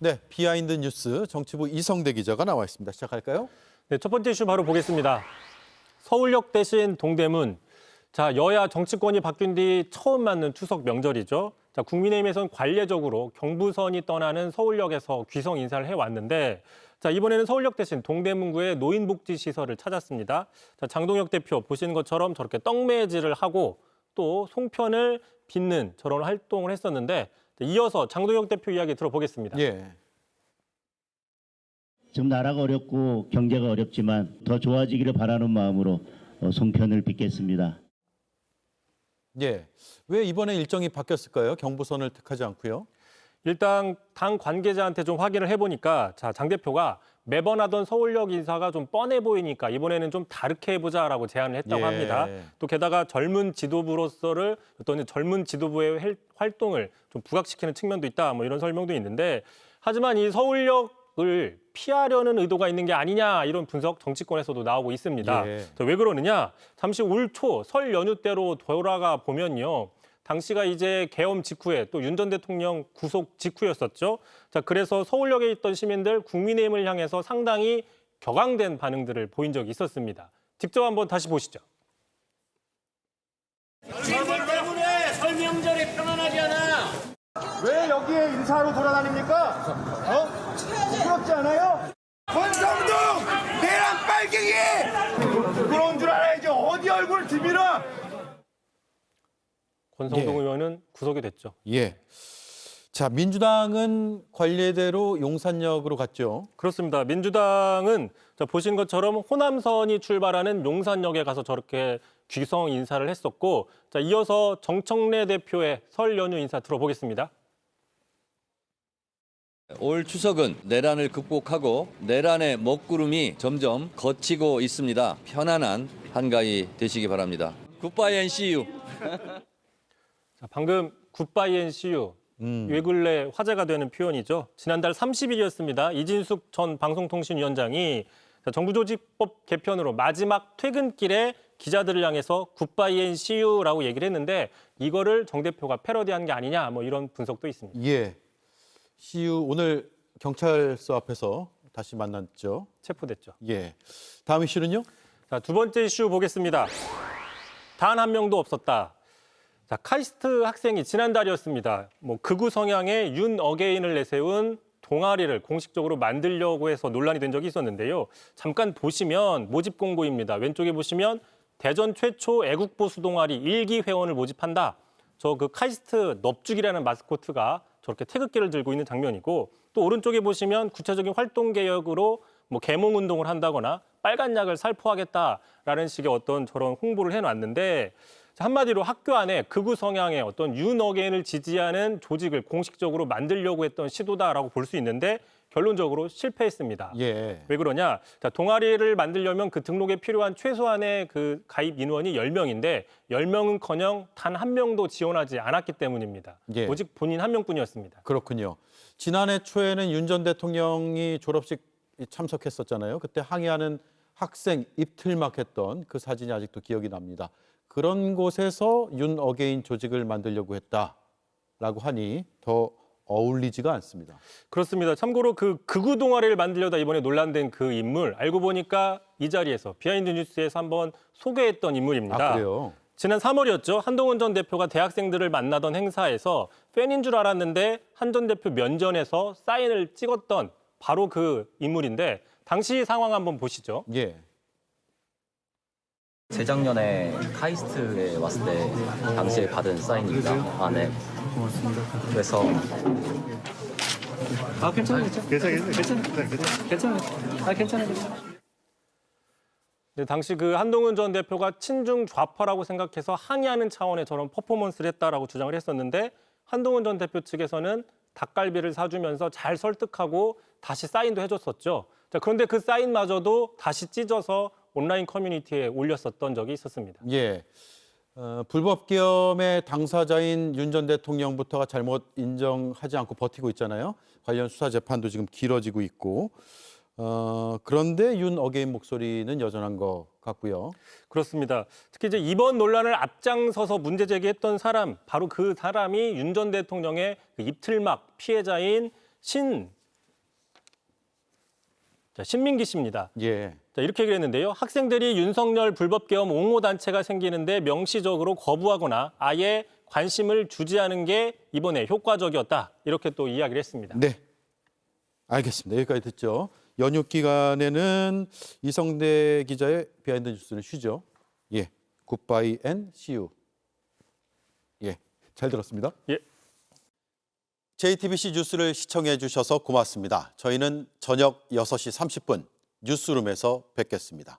네, 비하인드 뉴스 정치부 이성대 기자가 나와 있습니다. 시작할까요? 네, 첫 번째 이슈 바로 보겠습니다. 서울역 대신 동대문. 자, 여야 정치권이 바뀐 뒤 처음 맞는 추석 명절이죠. 자, 국민의힘에서는 관례적으로 경부선이 떠나는 서울역에서 귀성 인사를 해왔는데, 자, 이번에는 서울역 대신 동대문구의 노인복지시설을 찾았습니다. 자, 장동혁 대표 보시는 것처럼 저렇게 떡매질을 하고 또 송편을 빚는 저런 활동을 했었는데, 이어서 장동혁 대표 이야기 들어보겠습니다. 예. 지금 나라가 어렵고 경제가 어렵지만 더 좋아지기를 바라는 마음으로 송편을 빚겠습니다. 예. 왜 이번에 일정이 바뀌었을까요? 경부선을 택하지 않고요. 일단 당 관계자한테 좀 확인을 해보니까 자, 장 대표가 매번 하던 서울역 인사가 좀 뻔해 보이니까 이번에는 좀 다르게 해보자라고 제안을 했다고 예. 합니다. 또 게다가 젊은 지도부로서를 어떤 젊은 지도부의 활동을 좀 부각시키는 측면도 있다. 뭐 이런 설명도 있는데 하지만 이 서울역을 피하려는 의도가 있는 게 아니냐 이런 분석 정치권에서도 나오고 있습니다. 예. 왜 그러느냐? 잠시 올 초 설 연휴 때로 돌아가 보면요. 당시가 이제 계엄 직후에 또 윤 전 대통령 구속 직후였었죠. 자, 그래서 서울역에 있던 시민들 국민의힘을 향해서 상당히 격앙된 반응들을 보인 적이 있었습니다. 직접 한번 다시 보시죠. 질문 때문에 설 명절이 평안하지 않아. 왜 여기에 인사하러 돌아다닙니까? 부끄럽지 않아요? 권성동 내랑 빨갱이 부끄러운 줄 알아야지. 어디 얼굴 들밀어. 권성동 예. 의원은 구속이 됐죠. 예. 자, 민주당은 관례대로 용산역으로 갔죠. 그렇습니다. 민주당은 자, 보신 것처럼 호남선이 출발하는 용산역에 가서 저렇게 귀성 인사를 했었고 자, 이어서 정청래 대표의 설 연휴 인사 들어보겠습니다. 올 추석은 내란을 극복하고 내란의 먹구름이 점점 걷히고 있습니다. 편안한 한가위 되시기 바랍니다. 굿바이 앤 씨유. 자, 방금 굿바이 앤 시유. 요 근래 화제가 되는 표현이죠. 지난달 30일이었습니다. 이진숙 전 방송통신위원장이 정부조직법 개편으로 마지막 퇴근길에 기자들을 향해서 굿바이 앤 시유라고 얘기를 했는데 이거를 정 대표가 패러디한 게 아니냐 뭐 이런 분석도 있습니다. 예. CU 오늘 경찰서 앞에서 다시 만났죠. 체포됐죠. 예. 다음 이슈는요? 자, 두 번째 이슈 보겠습니다. 단 한 명도 없었다. 자, 카이스트 학생이 지난달이었습니다. 극우 성향의 윤 어게인을 내세운 동아리를 공식적으로 만들려고 해서 논란이 된 적이 있었는데요. 잠깐 보시면 모집 공고입니다. 왼쪽에 보시면 대전 최초 애국보수 동아리 1기 회원을 모집한다. 저 그 카이스트 넙죽이라는 마스코트가 저렇게 태극기를 들고 있는 장면이고 또 오른쪽에 보시면 구체적인 활동 계획으로 계몽 운동을 한다거나 빨간 약을 살포하겠다라는 식의 어떤 저런 홍보를 해놨는데 한마디로 학교 안에 극우 성향의 어떤 윤 어게인을 지지하는 조직을 공식적으로 만들려고 했던 시도다라고 볼 수 있는데 결론적으로 실패했습니다. 예. 왜 그러냐? 자, 동아리를 만들려면 그 등록에 필요한 최소한의 그 가입 인원이 10명인데 10명은커녕 단 한 명도 지원하지 않았기 때문입니다. 예. 오직 본인 한 명뿐이었습니다. 그렇군요. 지난해 초에는 윤 전 대통령이 졸업식 참석했었잖아요. 그때 항의하는 학생 입틀막 했던 그 사진이 아직도 기억이 납니다. 그런 곳에서 윤 어게인 조직을 만들려고 했다라고 하니 더 어울리지가 않습니다. 그렇습니다. 참고로 그 극우 동아리를 만들려다 이번에 논란된 그 인물 알고 보니까 이 자리에서 비하인드 뉴스에서 한번 소개했던 인물입니다. 아, 그래요? 지난 3월이었죠. 한동훈 전 대표가 대학생들을 만나던 행사에서 팬인 줄 알았는데 한 전 대표 면전에서 사인을 찍었던 바로 그 인물인데 당시 상황 한번 보시죠. 예. 재작년에 카이스트에 왔을 때 당시에 받은 사인입니다. 아, 네. 고맙습니다. 그래서 괜찮아요. 네, 당시 그 한동훈 전 대표가 친중 좌파라고 생각해서 항의하는 차원의 저런 퍼포먼스를 했다라고 주장을 했었는데 한동훈 전 대표 측에서는 닭갈비를 사주면서 잘 설득하고 다시 사인도 해줬었죠. 자, 그런데 그 사인마저도 다시 찢어서 온라인 커뮤니티에 올렸었던 적이 있었습니다. 예. 불법 계엄의 당사자인 윤 전 대통령부터가 잘못 인정하지 않고 버티고 있잖아요. 관련 수사 재판도 지금 길어지고 있고. 그런데 윤 어게인 목소리는 여전한 것 같고요. 그렇습니다. 특히 이제 이번 논란을 앞장서서 문제 제기했던 사람, 바로 그 사람이 윤 전 대통령의 그 입틀막 피해자인 자, 신민기 씨입니다. 예. 자, 이렇게 얘기를 했는데요. 학생들이 윤석열 불법계엄 옹호단체가 생기는데 명시적으로 거부하거나 아예 관심을 주지 않은 게 이번에 효과적이었다. 이렇게 또 이야기를 했습니다. 네. 알겠습니다. 여기까지 듣죠. 연휴 기간에는 이성대 기자의 비하인드 뉴스는 쉬죠. 예. 굿바이 앤 시유. 예. 잘 들었습니다. 예. JTBC 뉴스를 시청해 주셔서 고맙습니다. 저희는 저녁 6시 30분 뉴스룸에서 뵙겠습니다.